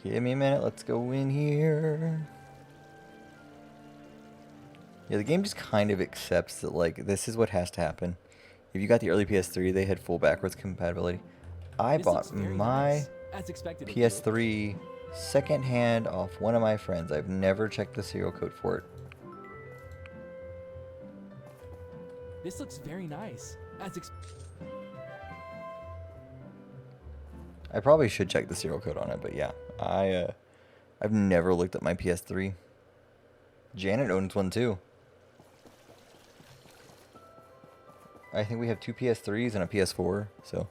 Give me a minute. Let's go in here. Yeah, the game just kind of accepts that, like, this is what has to happen. If you got the early PS3, they had full backwards compatibility. I bought my PS3 secondhand off one of my friends. I've never checked the serial code for it. This looks very nice. I probably should check the serial code on it, but yeah, I've never looked at my PS3. Janet owns one too. I think we have two PS3s and a PS4, so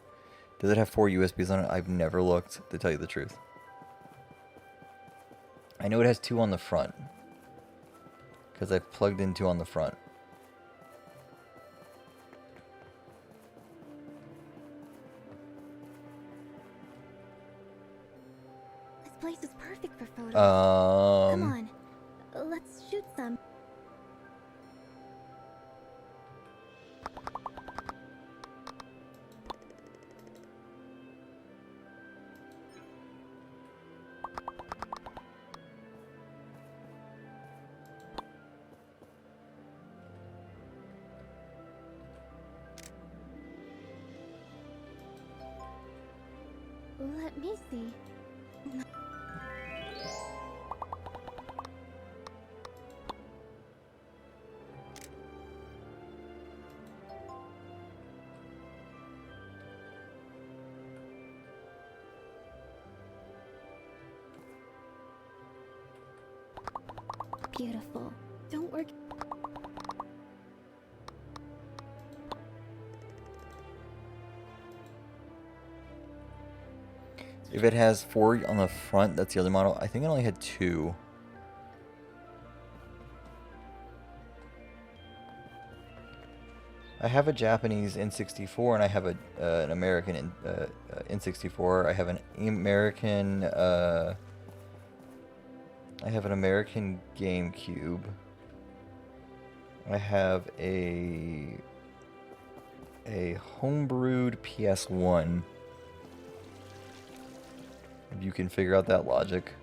does it have 4 USBs on it? I've never looked, to tell you the truth. I know it has 2 on the front, because I've plugged in 2 on the front. This place is perfect for photos. Come on, let's shoot some. Let me see. Beautiful. Don't work. If it has 4 on the front, that's the other model. I think it only had 2. I have a Japanese N64 and I have an American N64. I have an American GameCube. I have a homebrewed PS1. If you can figure out that logic.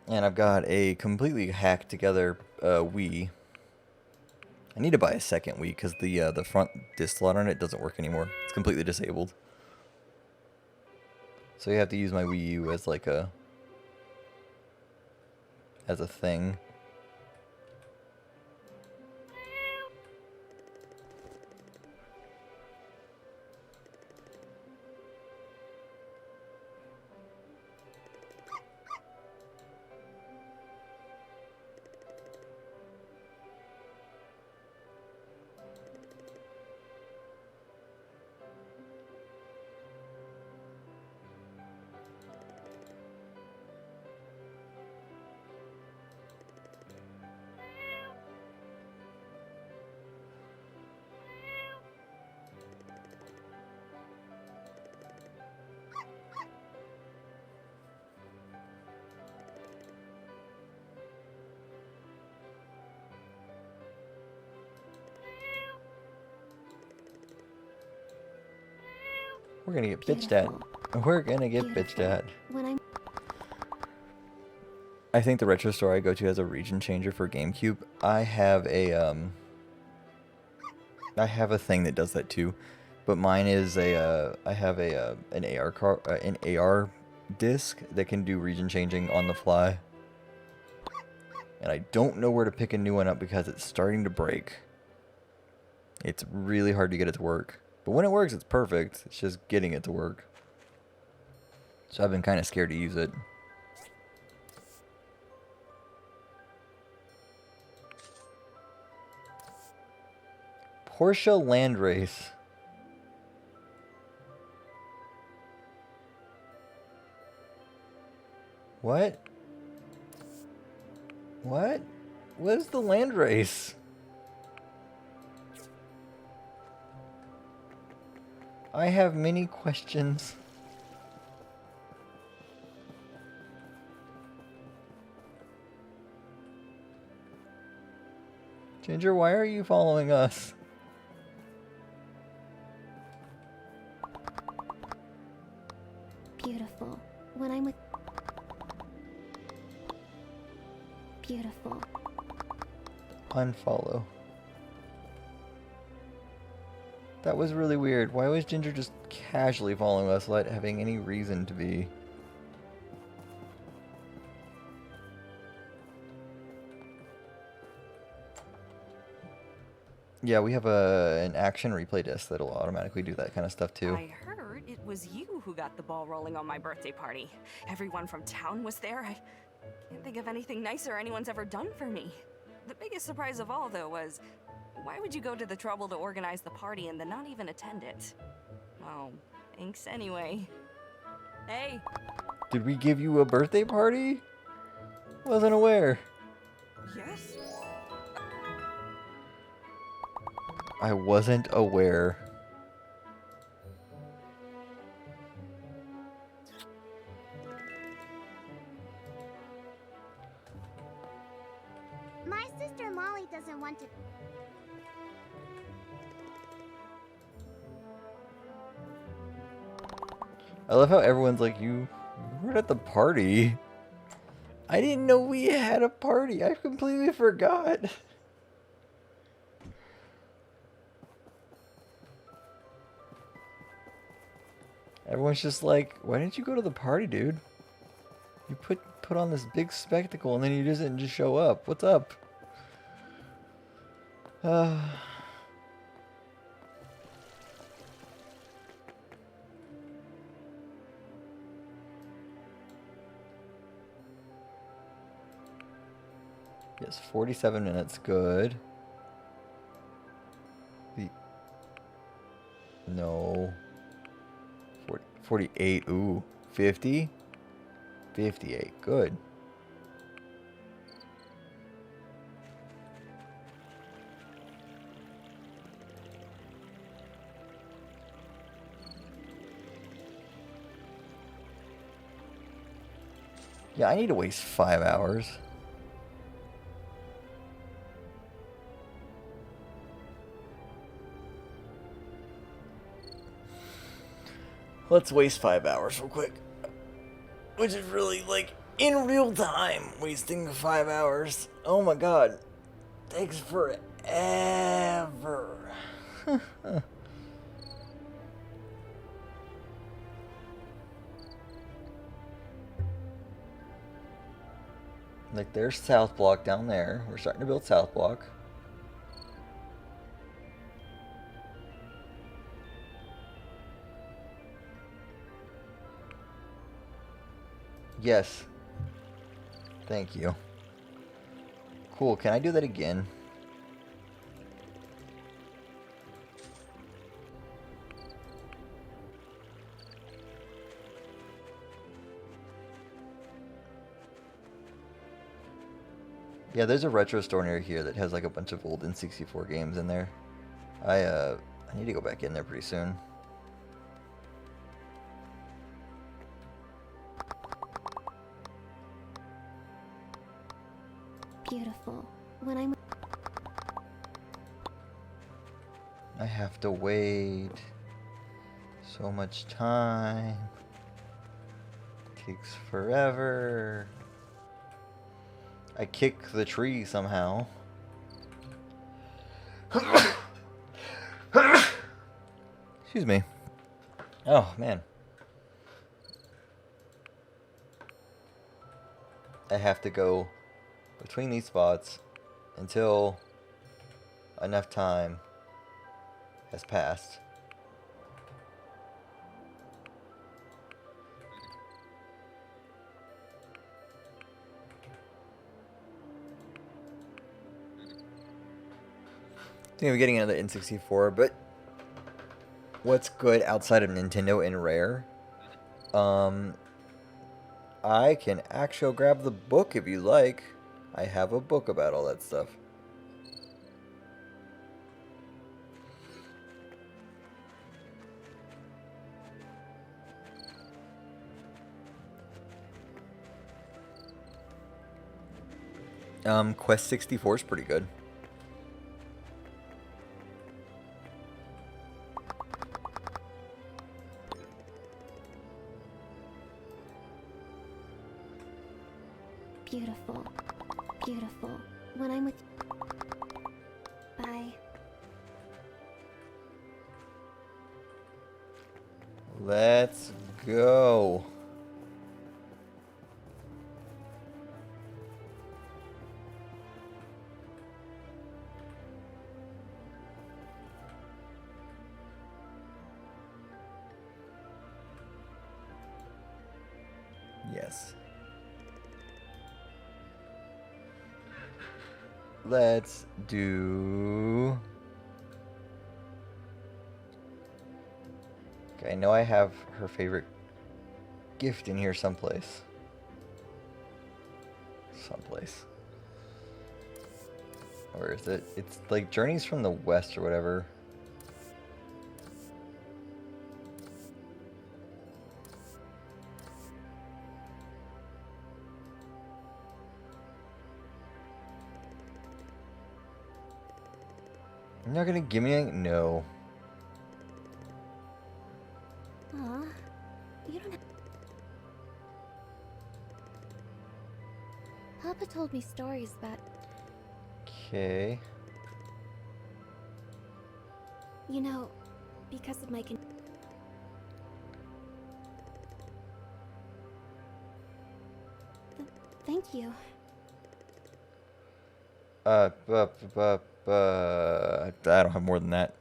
And I've got a completely hacked together Wii. I need to buy a second Wii because the front disc slot on it doesn't work anymore. It's completely disabled. So you have to use my Wii U as like a thing. We're gonna get bitched at. We're gonna get bitched at. I think the retro store I go to has a region changer for GameCube. I have a thing that does that too, but mine is I have an AR disc that can do region changing on the fly. And I don't know where to pick a new one up because it's starting to break. It's really hard to get it to work. But when it works, it's perfect. It's just getting it to work. So I've been kind of scared to use it. Porsche Landrace. What? What? What is the Landrace? I have many questions. Ginger, why are you following us? Beautiful. When I'm with... Beautiful. Unfollow. That was really weird. Why was Ginger just casually following us without having any reason to be? Yeah, we have an action replay disc that'll automatically do that kind of stuff too. I heard it was you who got the ball rolling on my birthday party. Everyone from town was there. I can't think of anything nicer anyone's ever done for me. The biggest surprise of all, though, was why would you go to the trouble to organize the party and then not even attend it? Oh, thanks anyway. Hey! Did we give you a birthday party? Wasn't aware. Yes? I wasn't aware. My sister Molly doesn't want to... I love how everyone's like, you weren't at the party. I didn't know we had a party. I completely forgot. Everyone's just like, why didn't you go to the party, dude? You put on this big spectacle and then you just didn't just show up. What's up? Yes, 47 minutes, good. No. 48, ooh. 50? 58, good. Yeah, I need to waste 5 hours. Let's waste 5 hours real quick. Which is really, like, in real time, wasting 5 hours. Oh my god. Takes forever. Like, there's South Block down there. We're starting to build South Block. Yes. Thank you. Cool, can I do that again? Yeah, there's a retro store near here that has like a bunch of old N64 games in there. I need to go back in there pretty soon. Beautiful. When I'm... I have to wait so much time. Takes forever. I kick the tree somehow. Excuse me. Oh, man. I have to go between these spots until enough time has passed. I think I'm getting another N64, but what's good outside of Nintendo and Rare? I can actually grab the book if you like. I have a book about all that stuff. Quest 64 is pretty good. Beautiful. Beautiful. When I'm with you. Bye. Let's go. Yes. Let's do... Okay, I know I have her favorite gift in here someplace. Someplace. Where is it? It's like Journeys from the West or whatever. You're not gonna give me any? No. Aw, you don't have... Papa told me stories about... Okay. You know, because of my Thank you. I don't have more than that.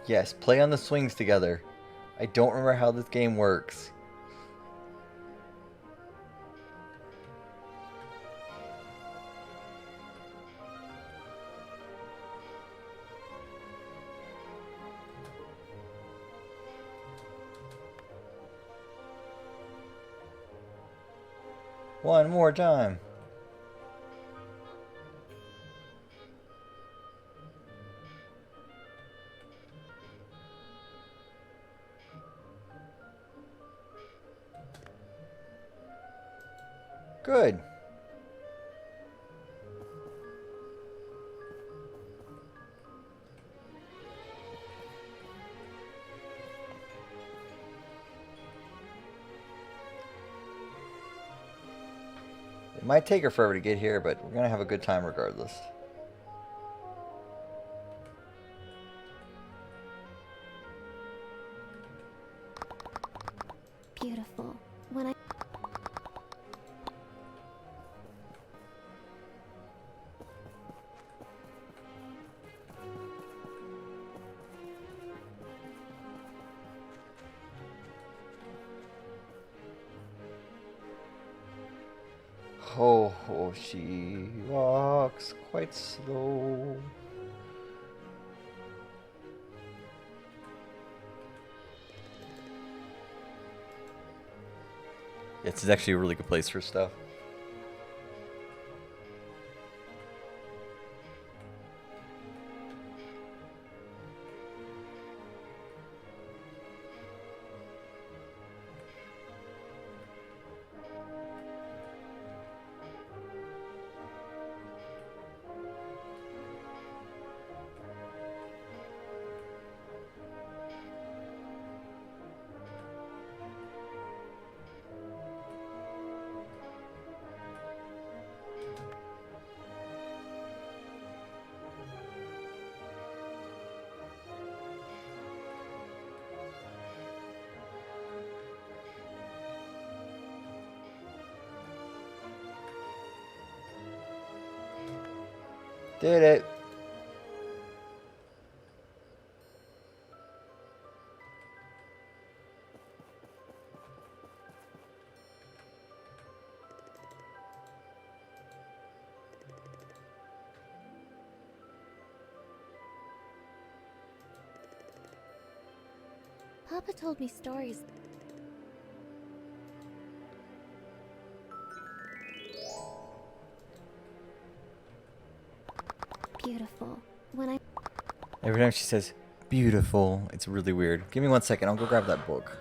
Yes, play on the swings together. I don't remember how this game works. One more time. Good. It might take her forever to get here, but we're gonna have a good time regardless. Beautiful. When I... Oh, she walks quite slow. This is actually a really good place for stuff. Did it. Papa told me stories. Beautiful. When I... Every time she says beautiful, it's really weird. Give me 1 second, I'll go grab that book.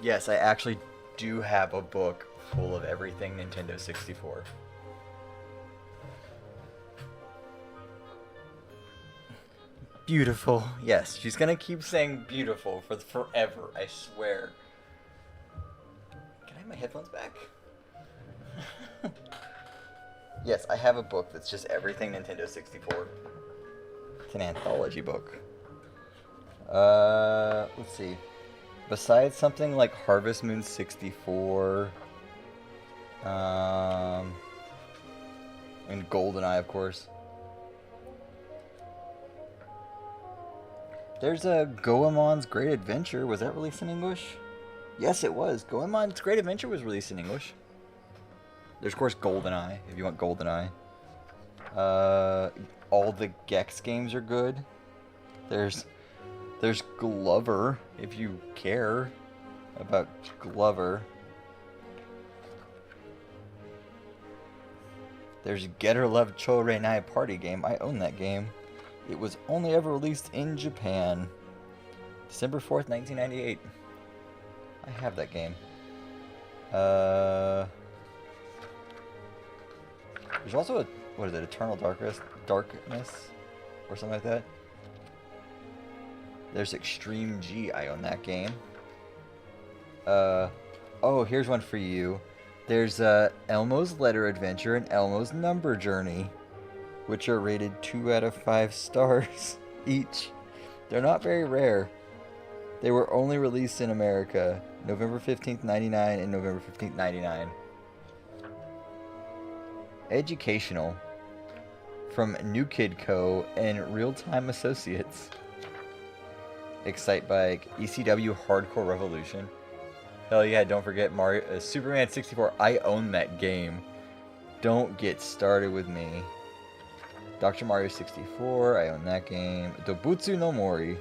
Yes, I actually do have a book full of everything Nintendo 64. Beautiful. Yes, she's gonna keep saying beautiful for forever, I swear. Can I have my headphones back? Yes, I have a book that's just everything Nintendo 64. It's an anthology book. Let's see. Besides something like Harvest Moon 64, and GoldenEye, of course. There's a Goemon's Great Adventure. Was that released in English? Yes, it was. Goemon's Great Adventure was released in English. There's, of course, GoldenEye, if you want GoldenEye. All the Gex games are good. There's Glover, if you care about Glover. There's Getter Love Cho Renai Party Game. I own that game. It was only ever released in Japan. December 4th, 1998. I have that game. There's also a, what is it, Eternal Darkness? Or something like that. There's Extreme G. I own that game. Oh, here's one for you. There's Elmo's Letter Adventure and Elmo's Number Journey, which are rated 2 out of 5 stars each. They're not very rare. They were only released in America November 15th, 99 and November 15th, 99. Educational from New Kid Co. and Real Time Associates. Excite Bike, ECW Hardcore Revolution. Hell yeah, don't forget Mario, Superman 64. I own that game. Don't get started with me. Dr. Mario 64, I own that game. Dobutsu no Mori.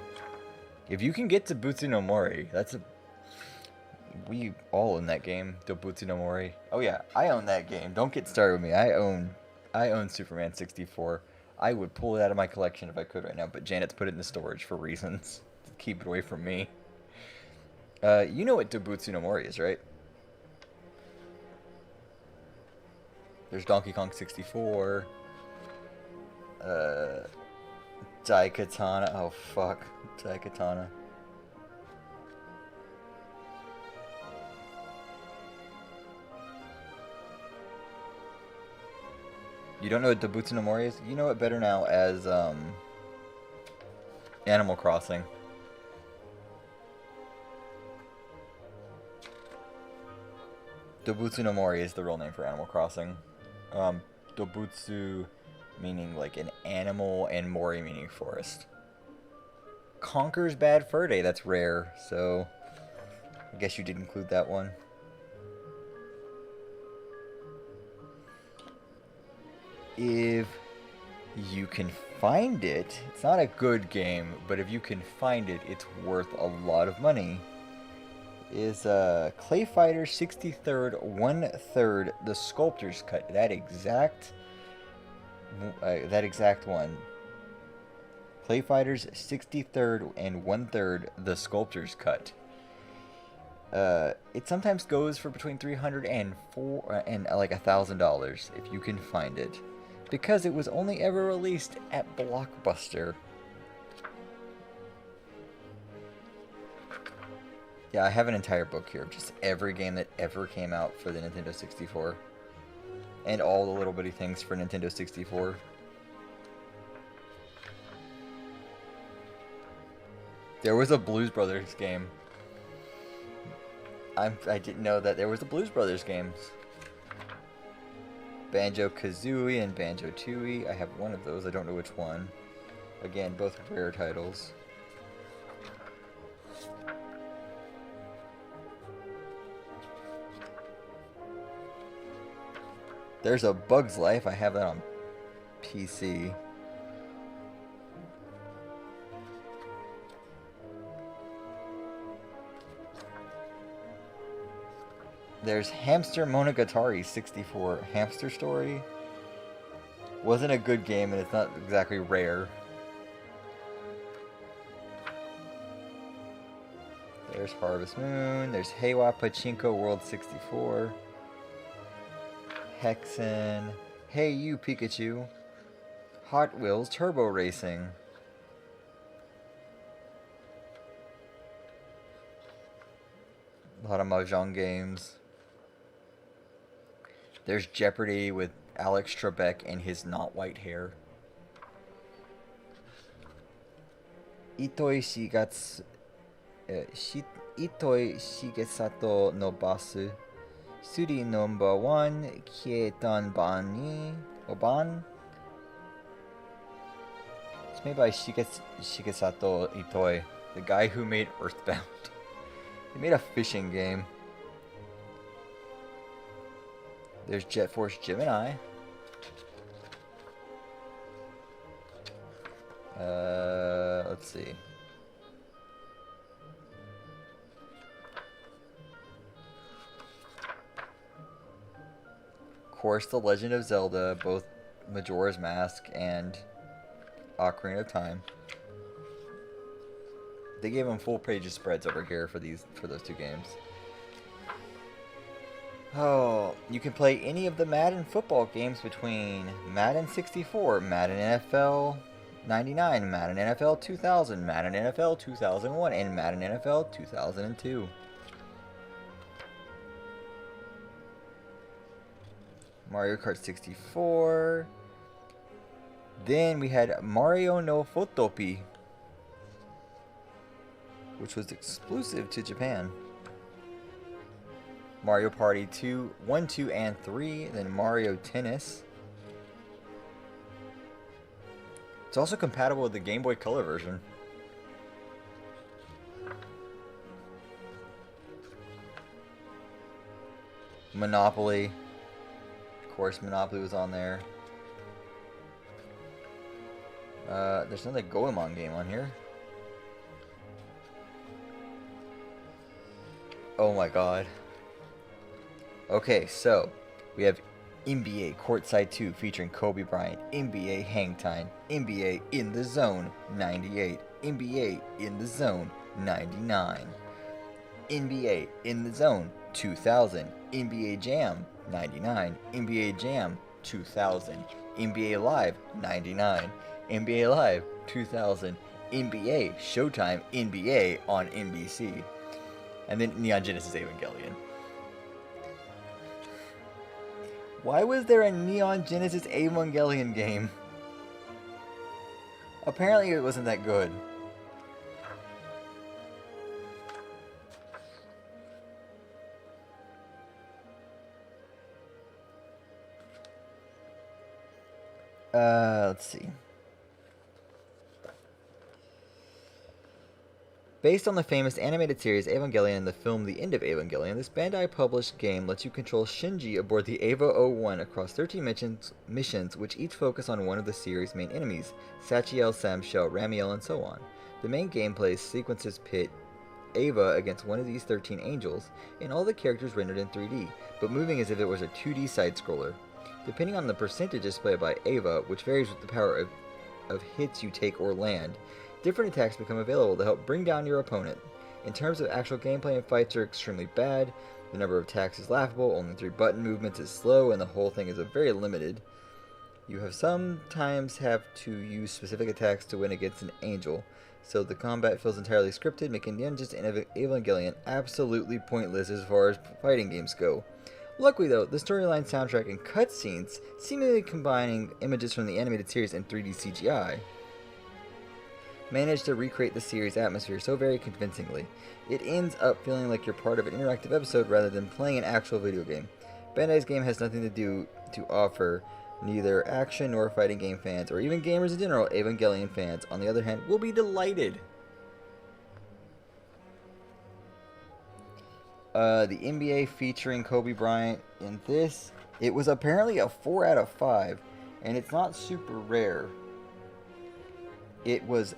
If you can get to Butsu no Mori, that's a... We all own that game, Dobutsu no Mori. Oh yeah, I own that game. Don't get started with me. I own Superman 64. I would pull it out of my collection if I could right now, but Janet's put it in the storage for reasons. To keep it away from me. You know what Dobutsu no Mori is, right? There's Donkey Kong 64. Daikatana. Oh fuck. Daikatana. You don't know what Dobutsu no Mori is? You know it better now as Animal Crossing. Dobutsu no Mori is the real name for Animal Crossing. Dobutsu meaning like an animal and Mori meaning forest. Conker's Bad Fur Day, that's rare, so I guess you did include that one. If you can find it, it's not a good game, but if you can find it, it's worth a lot of money. Is Clay Fighter 63rd 1/3 the Sculptor's Cut. That exact one. Clay Fighters 63rd and 1/3 the Sculptor's Cut. It sometimes goes for between $300 and like $1,000 if you can find it, because it was only ever released at Blockbuster. Yeah, I have an entire book here of just every game that ever came out for the Nintendo 64. And all the little bitty things for Nintendo 64. There was a Blues Brothers game. I didn't know that there was a Blues Brothers games. Banjo-Kazooie and Banjo-Tooie. I have one of those, I don't know which one. Again, both rare titles. There's a Bug's Life. I have that on PC. There's Hamster Monogatari 64. Hamster Story. Wasn't a good game, and it's not exactly rare. There's Harvest Moon. There's Heiwa Pachinko World 64. Hexen. Hey You Pikachu. Hot Wheels Turbo Racing. A lot of Mahjong games. There's Jeopardy with Alex Trebek and his not white hair. Itoi Shigesato no Basu. Suri number 1 Kietan Bani Oban. It's made by Shigesato Itoi, the guy who made Earthbound. He made a fishing game. There's Jet Force Gemini. Let's see. Of course, The Legend of Zelda, both Majora's Mask and Ocarina of Time. They gave them full page of spreads over here for those two games. Oh, you can play any of the Madden football games between Madden 64, Madden NFL 99, Madden NFL 2000, Madden NFL 2001, and Madden NFL 2002. Mario Kart 64. Then we had Mario no Fotopi, which was exclusive to Japan. Mario Party 2, 1, 2, and 3. Then Mario Tennis. It's also compatible with the Game Boy Color version. Monopoly. Of course, Monopoly was on there. There's another Goemon game on here. Oh my god. Okay, so we have NBA Courtside 2 featuring Kobe Bryant, NBA Hang Time, NBA In the Zone 98, NBA In the Zone 99, NBA In the Zone 2000, NBA Jam 99, NBA Jam 2000, NBA Live 99, NBA Live 2000, NBA Showtime NBA on NBC, and then Neon Genesis Evangelion. Why was there a Neon Genesis Evangelion game? Apparently it wasn't that good. Let's see. Based on the famous animated series Evangelion and the film The End of Evangelion, this Bandai published game lets you control Shinji aboard the Eva 01 across 13 missions which each focus on one of the series' main enemies, Sachiel, Samshel, Ramiel, and so on. The main gameplay sequences pit Eva against one of these 13 angels, and all the characters rendered in 3D, but moving as if it was a 2D side-scroller. Depending on the percentage displayed by Eva, which varies with the power of hits you take or land, different attacks become available to help bring down your opponent. In terms of actual gameplay, and fights are extremely bad, the number of attacks is laughable, only 3 button movements is slow, and the whole thing is very limited. You have sometimes have to use specific attacks to win against an angel, so the combat feels entirely scripted, making Neon Genesis Evangelion absolutely pointless as far as fighting games go. Luckily though, the storyline, soundtrack, and cutscenes seemingly combining images from the animated series and 3D CGI managed to recreate the series' atmosphere so very convincingly. It ends up feeling like you're part of an interactive episode rather than playing an actual video game. Bandai's game has nothing to offer neither action nor fighting game fans, or even gamers in general. Evangelion fans, on the other hand, will be delighted. The NBA featuring Kobe Bryant in this, it was apparently a 4 out of 5, and it's not super rare. It was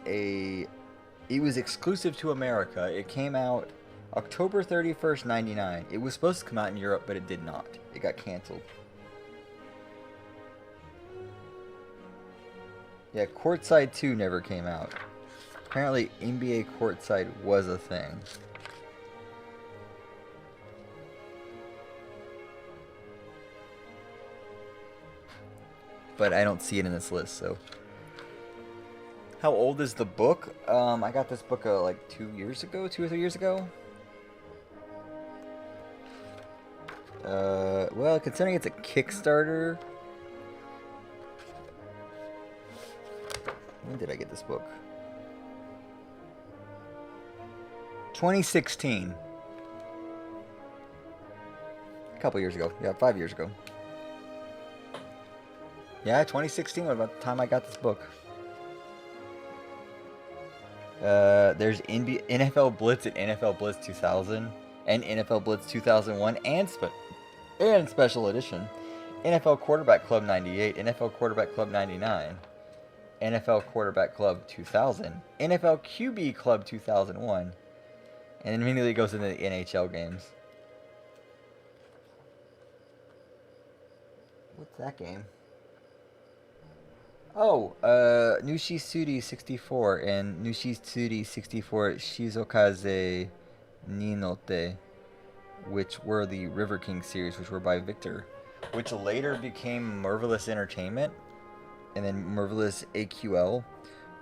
exclusive to America. It came out October 31st, 99. It was supposed to come out in Europe, but it did not. It got canceled. Yeah, Courtside 2 never came out. Apparently, NBA Courtside was a thing. but I don't see it in this list, so. How old is the book? I got this book like 2 years ago, 2 or 3 years ago. Well, considering it's a Kickstarter. When did I get this book? 2016. A couple years ago. Yeah, 5 years ago. Yeah, 2016 was about the time I got this book. There's NFL Blitz and NFL Blitz 2000 and NFL Blitz 2001 and Special Edition. NFL Quarterback Club 98, NFL Quarterback Club 99, NFL Quarterback Club 2000, NFL QB Club 2001, and then immediately goes into the NHL games. What's that game? Oh, Nushi Tsuri 64 and Nushi Tsuri 64 Shizokaze Ninote, which were the River King series, which were by Victor, which later became Marvelous Entertainment, and then Marvelous AQL,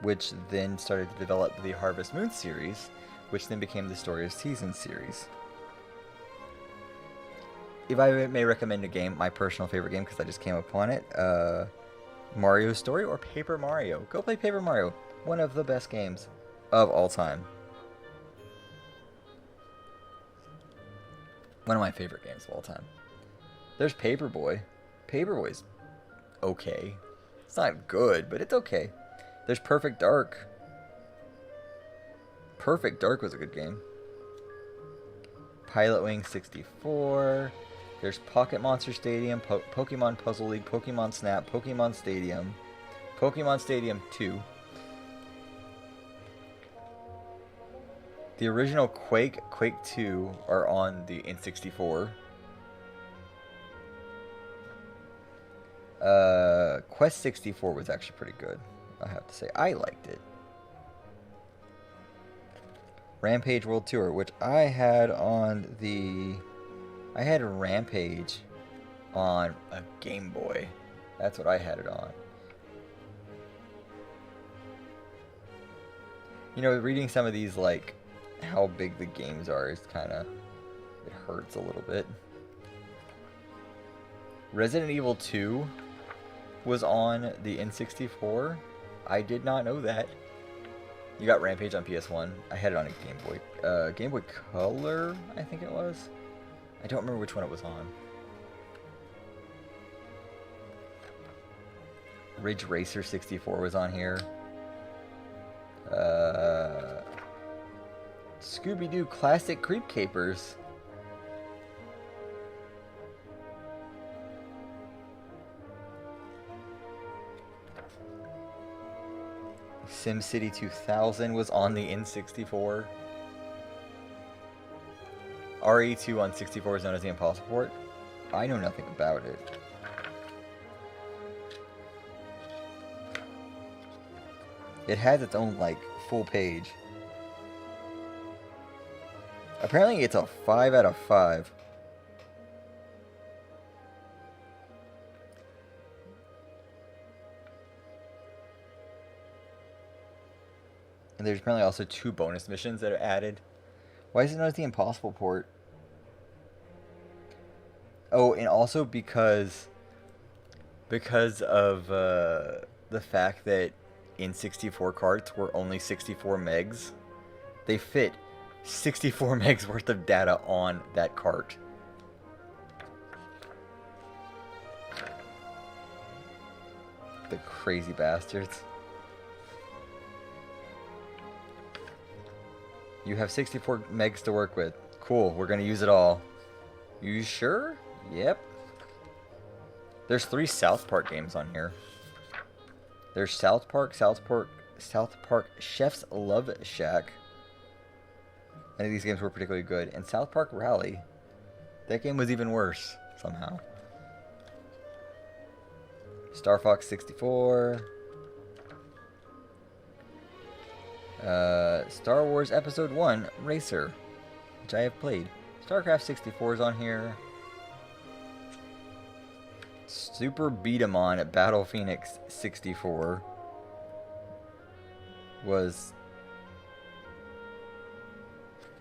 which then started to develop the Harvest Moon series, which then became the Story of Seasons series. If I may recommend a game, my personal favorite game, because I just came upon it, Mario Story or Paper Mario. Go play Paper Mario. One of the best games of all time. One of my favorite games of all time. There's Paperboy. Paperboy's okay. It's not good, but it's okay. There's Perfect Dark. Perfect Dark was a good game. Pilot Wing 64. There's Pocket Monster Stadium, Pokemon Puzzle League, Pokemon Snap, Pokemon Stadium, Pokemon Stadium 2. The original Quake 2 are on the N64. Quest 64 was actually pretty good, I have to say. I liked it. Rampage World Tour, which I had on the... I had Rampage on a Game Boy. That's what I had it on. You know, reading some of these, like, how big the games are is kind of... It hurts a little bit. Resident Evil 2 was on the N64. I did not know that. You got Rampage on PS1. I had it on a Game Boy. Game Boy Color, I think it was. I don't remember which one it was on. Ridge Racer 64 was on here. Scooby-Doo Classic Creep Capers. SimCity 2000 was on the N64. RE2 on 64 is known as the Impossible Port. I know nothing about it. It has its own, like, full page. Apparently it's a 5 out of 5. And there's apparently also 2 bonus missions that are added. Why is it known as the Impossible Port? Oh, and also because of the fact that N64 carts were only 64 megs, they fit 64 megs worth of data on that cart. The crazy bastards. You have 64 megs to work with. Cool, we're gonna use it all. You sure? Yep. There's 3 South Park games on here. There's South Park, Chef's Love Shack. None of these games were particularly good. And South Park Rally. That game was even worse, somehow. Star Fox 64. Star Wars Episode 1 Racer, which I have played. StarCraft 64 is on here. Super Beat 'em On at Battle Phoenix 64 was...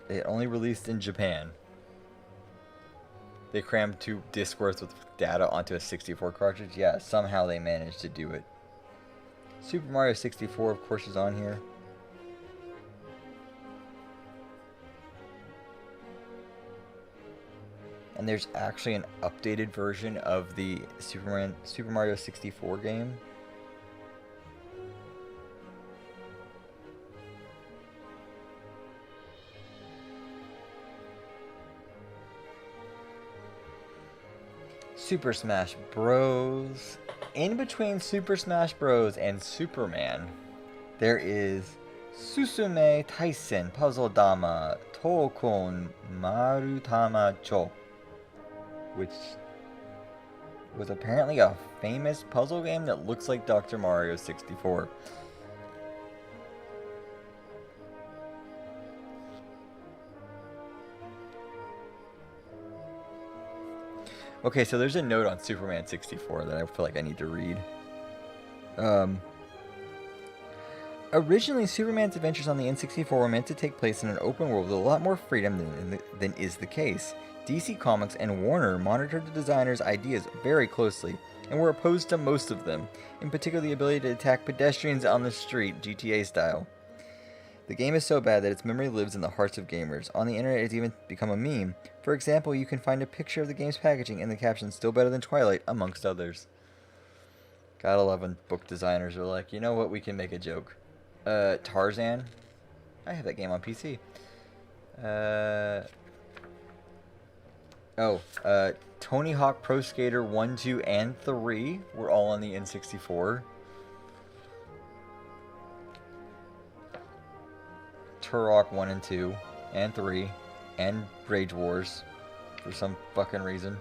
It only released in Japan. They crammed 2 disc worth of data onto a 64 cartridge. Yeah, somehow they managed to do it. Super Mario 64, of course, is on here. And there's actually an updated version of the Super Mario 64 game. Super Smash Bros. In between Super Smash Bros. And Superman, there is Susume Taisen Puzzle Dama Tokon Marutama Cho, which was apparently a famous puzzle game that looks like Dr. Mario 64. Okay, so there's a note on Superman 64 that I feel like I need to read. Originally, Superman's adventures on the N64 were meant to take place in an open world with a lot more freedom than is the case. DC Comics and Warner monitored the designer's ideas very closely and were opposed to most of them, in particular the ability to attack pedestrians on the street, GTA style. The game is so bad that its memory lives in the hearts of gamers. On the internet, it's even become a meme. For example, you can find a picture of the game's packaging and the caption, "Still better than Twilight," amongst others. Gotta love when book designers are like, you know what, we can make a joke. Tarzan. I have that game on PC. Tony Hawk Pro Skater 1, 2, and 3 were all on the N64. Turok 1 and 2, and 3, and Rage Wars, for some fucking reason.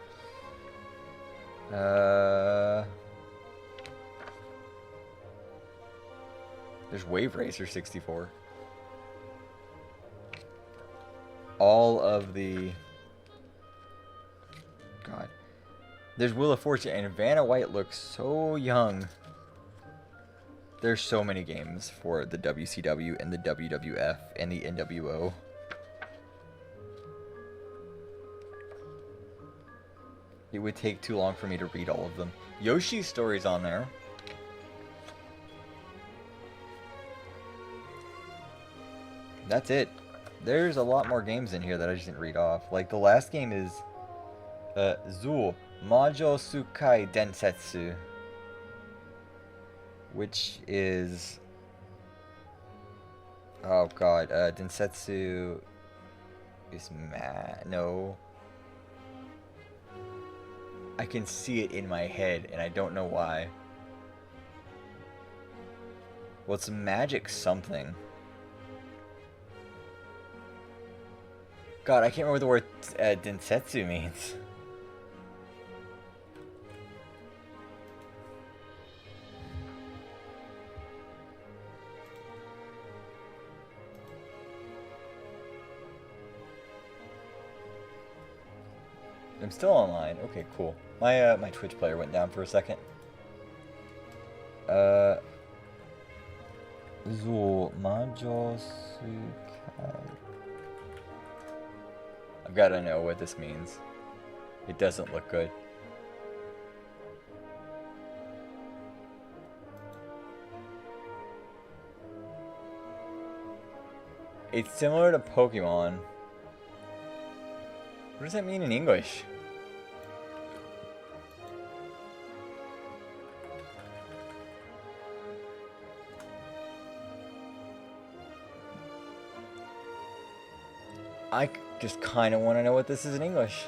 There's Wave Racer 64. All of the... God. There's Wheel of Fortune, and Vanna White looks so young. There's so many games for the WCW and the WWF and the NWO. It would take too long for me to read all of them. Yoshi's Story's on there. That's it. There's a lot more games in here that I just didn't read off. Like, the last game is Zu Majo Sukai Densetsu, which is... Oh god, Densetsu is no. I can see it in my head, and I don't know why. Well, it's magic something. God, I can't remember what the word Densetsu means. I'm still online. Okay, cool. My my Twitch player went down for a second. I've got to know what this means. It doesn't look good. It's similar to Pokemon. What does that mean in English? I just kind of want to know what this is in English.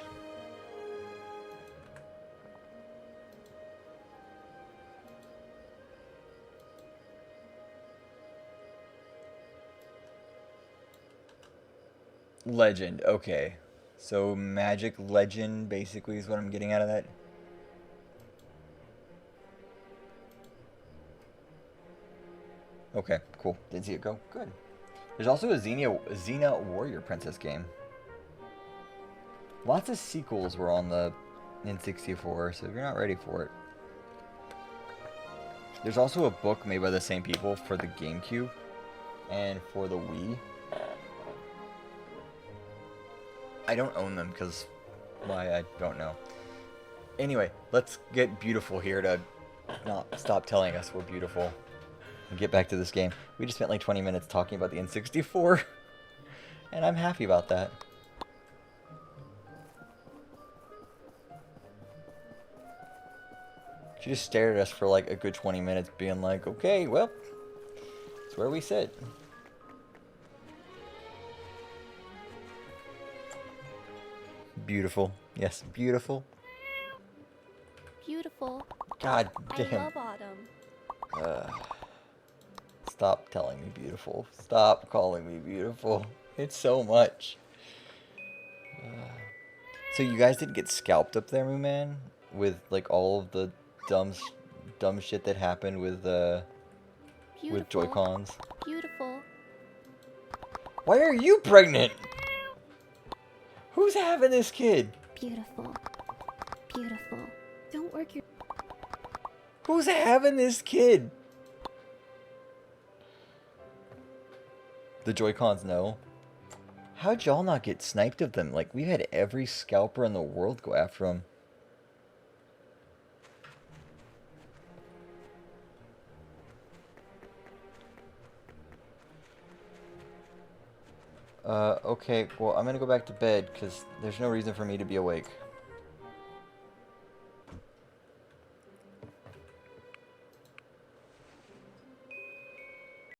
Legend, okay. So magic legend basically is what I'm getting out of that. Okay, cool. Didn't see it go. Good. There's also a Xena Warrior Princess game. Lots of sequels were on the N64, so if you're not ready for it. There's also a book made by the same people for the GameCube and for the Wii. I don't own them because why, I don't know. Anyway, let's get beautiful here to not stop telling us we're beautiful and get back to this game. We just spent like 20 minutes talking about the N64 and I'm happy about that. She just stared at us for like a good 20 minutes being like, okay, well, it's where we sit. Beautiful. Yes, beautiful. Beautiful. God I damn. love autumn. Stop telling me beautiful. Stop calling me beautiful. It's so much. So you guys didn't get scalped up there, man? With like all of the dumb shit that happened with Joy-Cons? Beautiful. Why are you pregnant? Who's having this kid? Beautiful. Beautiful. Don't work your... Who's having this kid? The Joy-Cons know. How'd y'all not get sniped of them? Like, we had every scalper in the world go after them. Okay, well, I'm gonna go back to bed, because there's no reason for me to be awake.